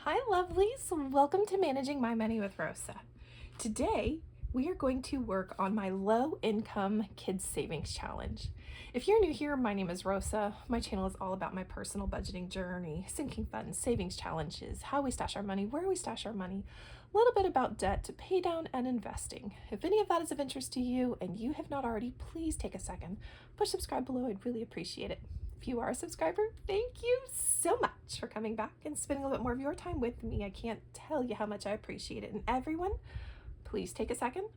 Hi lovelies, welcome to Managing My Money with Rosa. Today we are going to work on my low income kids savings challenge. If you're new here, my name is Rosa. My channel is all about my personal budgeting journey, sinking funds, savings challenges, how we stash our money, where we stash our money, a little bit about debt to pay down and investing. If any of that is of interest to you and you have not already, please take a second, push subscribe below. I'd really appreciate it. If you are a subscriber, thank you so much for coming back and spending a little bit more of your time with me. I can't tell you how much I appreciate it. And everyone, please take a second,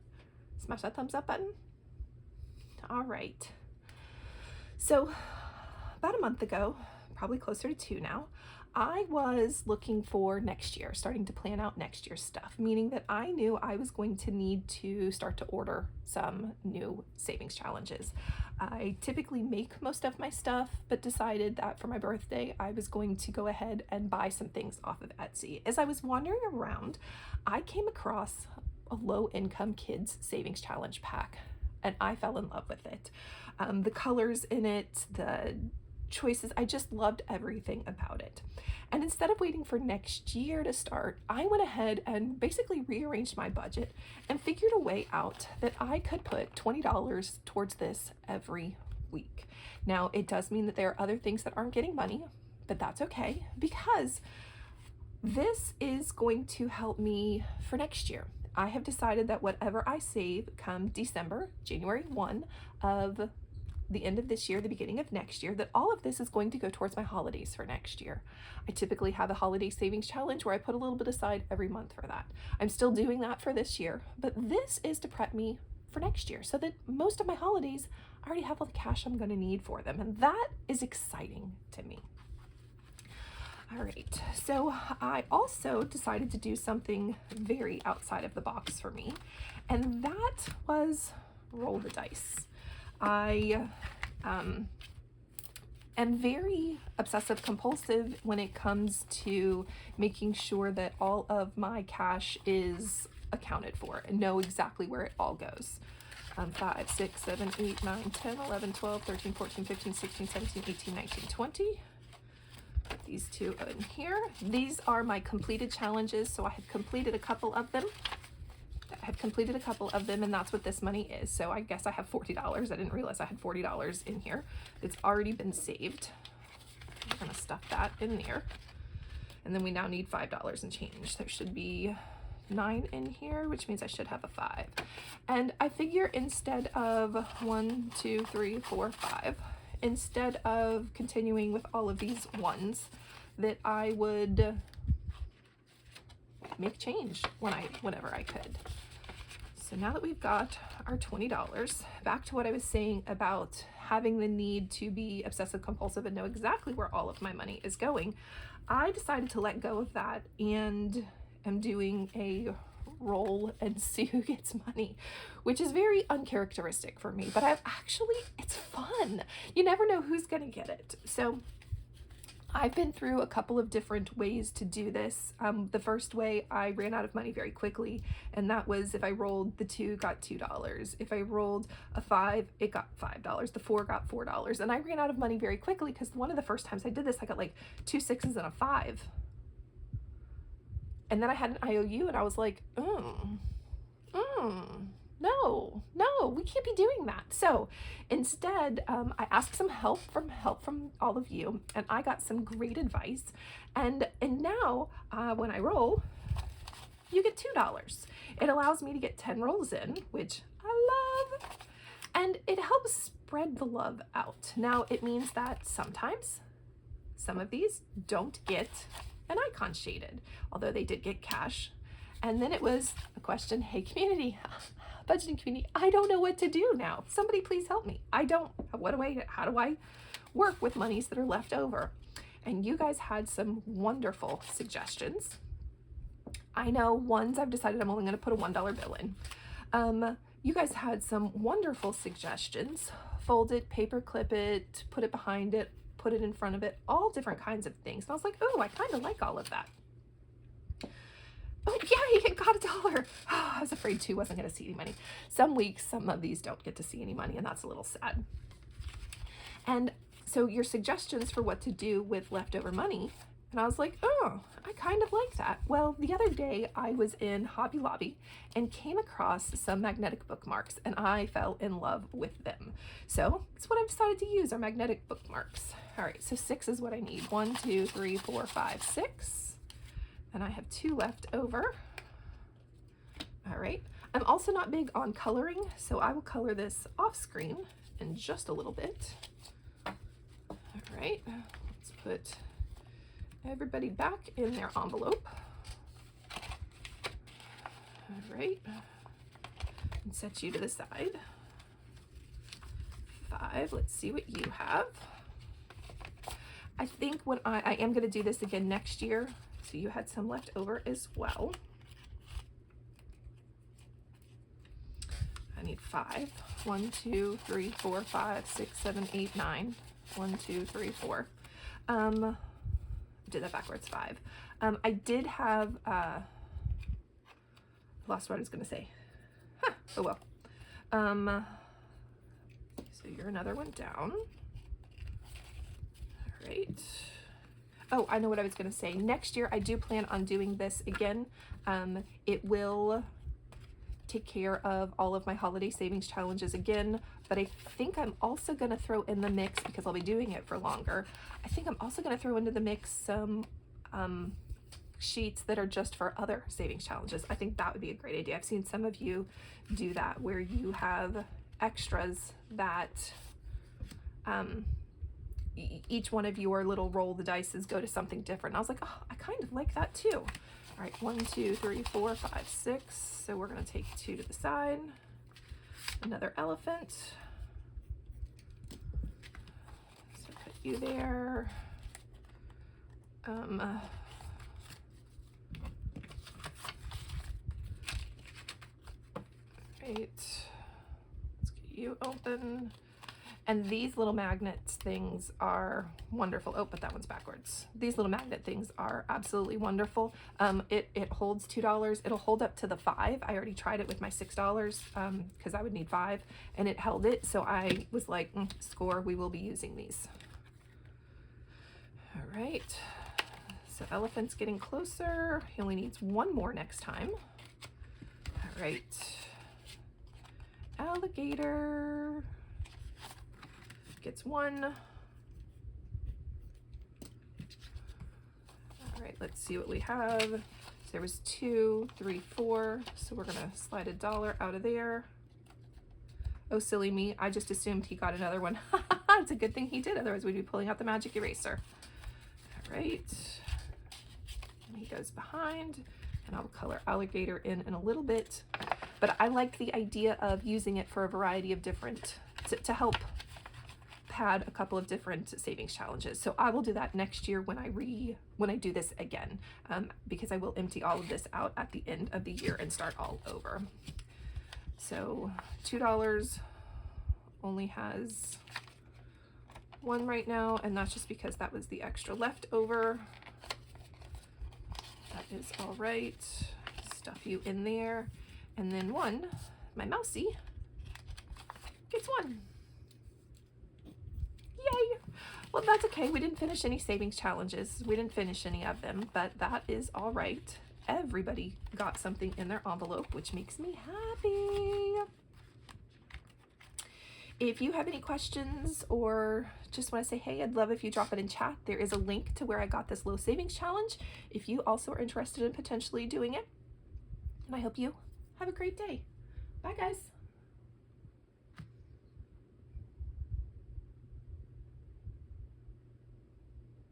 smash that thumbs up button. All right. So about a month ago, probably closer to 2 now, I was looking for next year, starting to plan out next year's stuff, meaning that I knew I was going to need to start to order some new savings challenges. I typically make most of my stuff, but decided that for my birthday, I was going to go ahead and buy some things off of Etsy. As I was wandering around, I came across a low income kids savings challenge pack, and I fell in love with it. The colors in it, the choices, I just loved everything about it. And instead of waiting for next year to start, I went ahead and basically rearranged my budget and figured a way out that I could put $20 towards this every week. Now, it does mean that there are other things that aren't getting money, but that's okay, because this is going to help me for next year. I have decided that whatever I save come December, January 1 of the end of this year, the beginning of next year, that all of this is going to go towards my holidays for next year. I typically have a holiday savings challenge where I put a little bit aside every month for that. I'm still doing that for this year, but this is to prep me for next year so that most of my holidays, I already have all the cash I'm going to need for them. And that is exciting to me. All right, so I also decided to do something very outside of the box for me, and that was roll the dice. I am very obsessive compulsive when it comes to making sure that all of my cash is accounted for and know exactly where it all goes. 5, 6, 7, 8, 9, 10, 11, 12, 13, 14, 15, 16, 17, 18, 19, 20. Put these two in here. These are my completed challenges, so I have completed a couple of them. And that's what this money is. So I guess I have $40. I didn't realize I had $40 in here. It's already been saved. I'm gonna stuff that in there. And then we now need $5 and change. There should be 9 in here, which means I should have a 5. And I figure instead of 1, 2, 3, 4, 5, instead of continuing with all of these ones, that I would make change whenever I could. So now that we've got our $20, back to what I was saying about having the need to be obsessive compulsive and know exactly where all of my money is going, I decided to let go of that and am doing a roll and see who gets money, which is very uncharacteristic for me, but it's fun. You never know who's gonna get it. So I've been through a couple of different ways to do this. The first way, I ran out of money very quickly, and that was if I rolled the 2, got $2. If I rolled a 5, it got $5. The 4 got $4. And I ran out of money very quickly because one of the first times I did this, I got like 2 6s and a 5. And then I had an IOU, and I was like, no, we can't be doing that. So instead, I asked some help from all of you, and I got some great advice. And now when I roll, you get $2. It allows me to get 10 rolls in, which I love, and it helps spread the love out. Now it means that sometimes some of these don't get an icon shaded, although they did get cash. And then it was a question, hey community, budgeting community, I don't know what to do now. Somebody please help me. How do I work with monies that are left over? And you guys had some wonderful suggestions. I know ones I've decided I'm only gonna put a $1 bill in. You guys had some wonderful suggestions. Fold it, paper clip it, put it behind it, put it in front of it, all different kinds of things. And I was like, oh, I kind of like all of that. Oh, yay, it got $1. Oh, I was afraid 2 wasn't going to see any money. Some weeks, some of these don't get to see any money, and that's a little sad. And so your suggestions for what to do with leftover money, And I was like, oh, I kind of like that. Well, the other day I was in Hobby Lobby and came across some magnetic bookmarks, and I fell in love with them. So that's what I've decided to use, are magnetic bookmarks. All right, so 6 is what I need. 1, 2, 3, 4, 5, 6. And I have 2 left over. All right. I'm also not big on coloring, so I will color this off screen in just a little bit. All right, let's put everybody back in their envelope. All right, and set you to the side. 5, let's see what you have. I think when I am going to do this again next year, so you had some left over as well. I need 5. 1, 2, 3, 4, 5, 6, 7, 8, 9. 1, 2, 3, 4. Did that backwards. 5. I did have lost what I was gonna say. Huh, oh well. So you're another one down. All right. Oh, I know what I was gonna say. Next year I do plan on doing this again. It will take care of all of my holiday savings challenges again, but I think I'm also going to throw in the mix, because I'll be doing it for longer, I think I'm also going to throw into the mix some sheets that are just for other savings challenges. I think that would be a great idea. I've seen some of you do that, where you have extras that each one of your little roll the dices go to something different. And I was like, oh, I kind of like that too. All right, 1, 2, 3, 4, 5, 6. So we're gonna take 2 to the side. Another elephant. So put you there. Right. Let's get you open. And these little magnets things are wonderful. Oh, but that one's backwards. These little magnet things are absolutely wonderful. It holds $2. It'll hold up to the 5. I already tried it with my $6 because I would need 5, and it held it. So I was like, score, we will be using these. All right. So elephant's getting closer. He only needs 1 more next time. All right. Alligator gets 1. All right, let's see what we have. So there was 2, 3, 4. So we're gonna slide $1 out of there. Oh, silly me. I just assumed he got another one. It's a good thing he did. Otherwise we'd be pulling out the magic eraser. All right. And he goes behind, and I'll color alligator in a little bit. But I like the idea of using it for a variety of different, to help pad a couple of different savings challenges. So I will do that next year when I do this again, because I will empty all of this out at the end of the year and start all over. So $2 only has 1 right now, and that's just because that was the extra leftover. That is all right. Stuff you in there. And then 1, my mousey, gets 1. Yay! Well, that's okay. We didn't finish any savings challenges. We didn't finish any of them, but that is all right. Everybody got something in their envelope, which makes me happy. If you have any questions or just want to say, hey, I'd love if you drop it in chat. There is a link to where I got this low savings challenge if you also are interested in potentially doing it. And I hope you have a great day. Bye, guys.